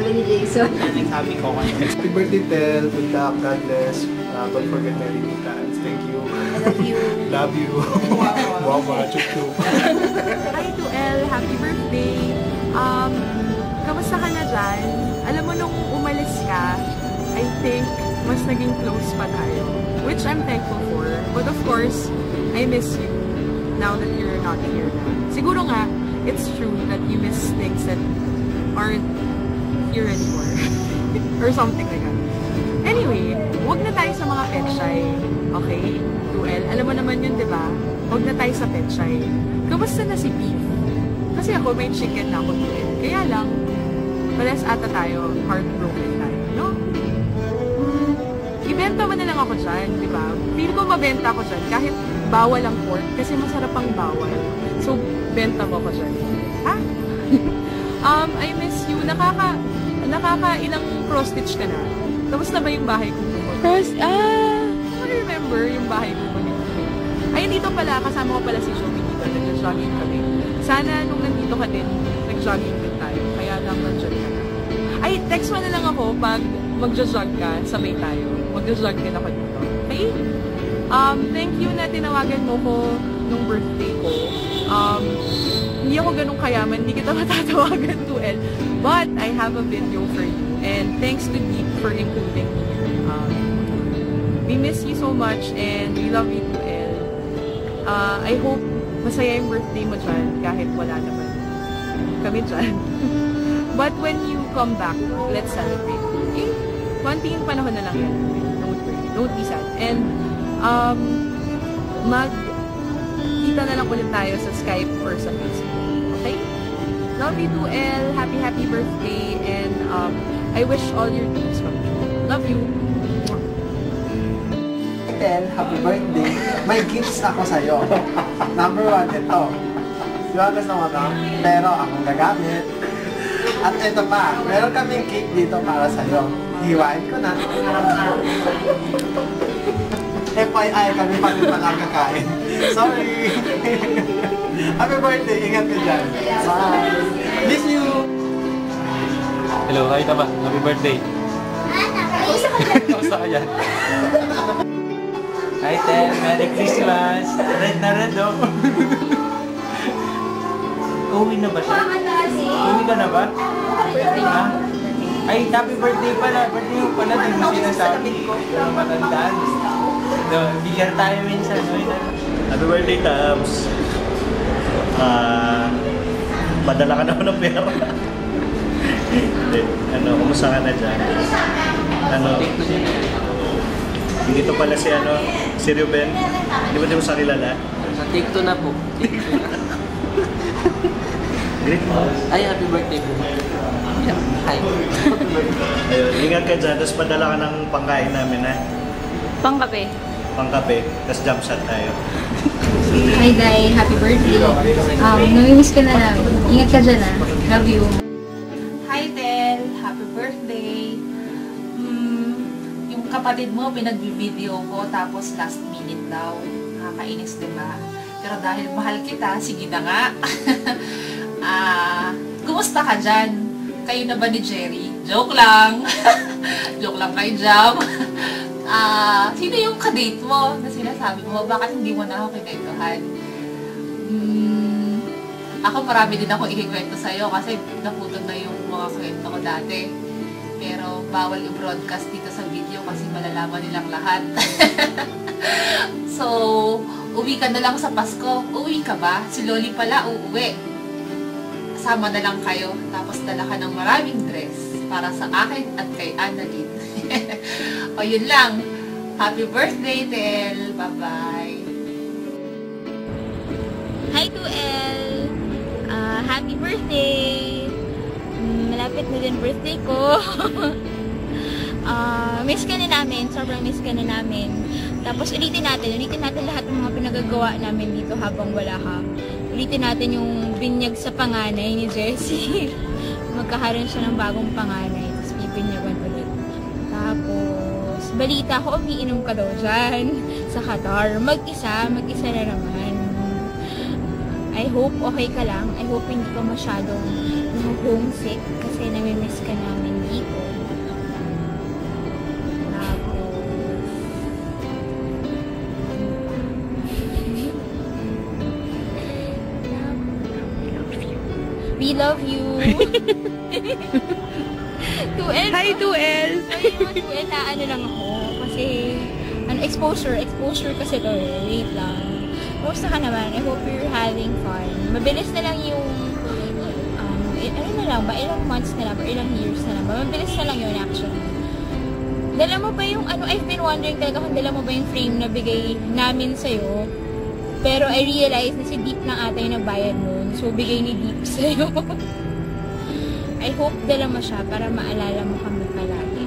sabi ni Jason. Sabi ko kayo. Happy birthday, Tel. Good luck. God bless. Don't forget my remittance. Thank you. I love you. Love you. Wawa. Chup-chup. Hi to El. Happy birthday. Kamusta ka na dyan? Alam mo, nung umalis ka, I think mas naging close pa tayo. Which I'm thankful for. But of course, I miss you now that you're not here na. Siguro nga, it's true that you miss things that aren't here anymore. Or something like that. Anyway, huwag na tayo sa mga petsay. Okay? Tuel, alam mo naman yun, di ba? Huwag na tayo sa petsay. Kamusta na si Beef? Kasi ako, may chicken na ako tuel. Kaya lang, pares ata tayo, heartbroken tayo, no? Ibenta mo na lang ako dyan, di ba? Feel ko mabenta ako dyan, kahit bawal ang pork, kasi masarap ang bawal. So, benta mo ako dyan. Ha? I miss you. Nakaka-ilang cross-stitch ka na. Tapos na ba yung bahay ko? I remember yung bahay ko. Ay, dito pala, kasama ko pala si Joey dito. Nag-jogging kami. Sana nung nandito ka din, nag-jogging din tayo. Kaya lang nandyan ka na. Ay, text mo na lang ako pag mag-jog ka, sabay tayo. Mag-jog din ako dito. Okay? Thank you na tinawagan mo ko nung birthday ko. Hindi ako ganun kayaman, hindi kita matatawagan to El. But I have a video for you. And thanks to Deep for including me here. We miss you so much and we love you to El. I hope masaya yung birthday mo dyan kahit wala naman kami dyan. But when you come back, let's celebrate. Okay? Konting panahon na lang yan. Don't worry. Don't be sad. And magkita na lang ulit tayo sa Skype or sa Facebook. Okay? Love you to El. Happy birthday. And I wish all your dreams come true. Love you. Tel, happy birthday. May gifts ako sa'yo. Number 1, ito. Yung gusto mo ito? Pero akong gagamit. At ito pa, meron kaming cake dito para sa'yo. Hiwain ko na. FYI, kami pa rin pala kakain. Sorry! Happy birthday! Ingat ka dyan. Bye! Miss you! Hello, hi Taba. Happy birthday. Kamusta ka dyan? Hi Tel, Merry Christmas! Red na red oh! Uwi na ba siya? Uwi ka na ba? Ha? Ay, happy birthday pala! Birthday mo pala, di mo sinasabi ko. Pero matandaan. Bigyan tayo minsan. Happy birthday, Tabs! Padala ka naman ng pera. Kumusta ka na dyan? Dito pala si Ruben. Di ba mo sa kilala? Sa TikTok na po. Great mo. Ay, happy birthday po. Hi. Ayun, ingat ka dyan. Tapos padala ka ng pangkain namin, ha? Pangkape. Pangkape. Tapos jump shot tayo. Hi, Day. Happy birthday. Namimiss ka na namin. Ingat ka dyan, ah. Love you. Hi, Tel. Happy birthday. Yung kapatid mo, pinag-video ko, tapos last minute daw. Nakakainis, diba? Pero dahil mahal kita, sige na nga. Kumusta ka dyan? Kayo na ba ni Jerry? Joke lang. Joke lang kay Jam. Sino yung kadate mo na sinasabi mo? Bakit hindi mo na ako kinentuhan? Ako marami din ako ikikwento sa'yo kasi naputol na yung mga kwento ko dati. Pero bawal i-broadcast dito sa video kasi malalaman nilang lahat. So, uwi ka na lang sa Pasko. Uwi ka ba? Si Loli pala uuwi. Sama na lang kayo. Tapos dala ka ng maraming dress para sa akin at kay Annalyn. O yun lang. Happy birthday, Tel. Bye-bye. Hi to El. Happy birthday. Malapit na din birthday ko. Miss ka na namin. Sobrang miss ka na namin. Tapos ulitin natin lahat ng mga pinagagawa namin dito habang wala ka. Ulitin natin yung binyag sa panganay ni Jessie. Magkakaroon siya ng bagong panganay. Tapos bibinyagan ulit. Tapos, balita ko, umiinom ka daw dyan sa Qatar. Mag-isa na naman. I hope okay ka lang. I hope hindi ka masyadong homesick kasi namimiss ka namin dito. We love you. 2L. Hi, 2L! Ay, yung 2L na ano lang ako. Kasi, exposure kasi to eh. Wait lang. Kamusta ka naman? I hope you're having fun. Mabilis na lang yung, ano na lang ba? Ilang months na lang or ilang years na lang ba? Mabilis na lang yun actually. Dala mo ba yung, I've been wondering talaga kung dala mo ba yung frame na bigay namin sa'yo. Pero I realized na si Deep lang ata yung nagbayad nun. So, bigay ni Deep sa'yo. I hope dala mo siya para maalala mo kami palagi.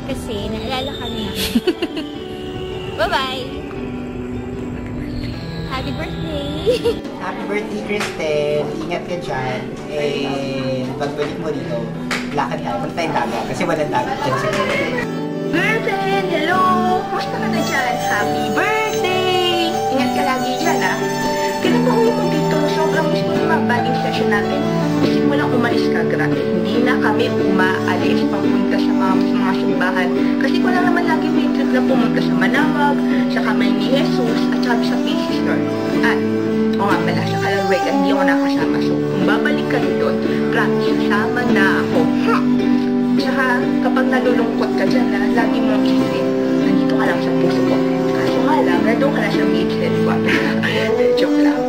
Kasi, naalala ka na namin. Bye-bye! Happy birthday! Happy birthday, Kristen! Ingat ka dyan. Pagbalik mo dito, lakad tayo. Punta tayong dagat. Kasi walang dagat dyan siguro. Girlfriend, hello! Kumusta ka na dyan? Happy birthday! Ingat ka lagi dyan, ha? Pinapauwi mo dito, sobrang miss mo yung mga baling session natin. Kasi walang umalis ka, grabe. Hindi na kami umaalis papunta sa mga simbahan. Kasi ko lang naman lagi may trip na pumunta sa Manawag, sa kamay ni Jesus, at saka sa PC Store. At, o nga pala, sa Calarwega, hindi ako nakasama. So, kung babalik ka doon, promise, sama na ako. Tsaka, kapag nalulungkot ka dyan, lagi mong isipin, nandito ka lang sa puso ko. Kaso nga lang, nandun ka na sa beachhead ko. Joke lang.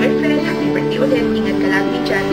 Girlfriend, happy birthday ulit. Ingat ka lagi dyan.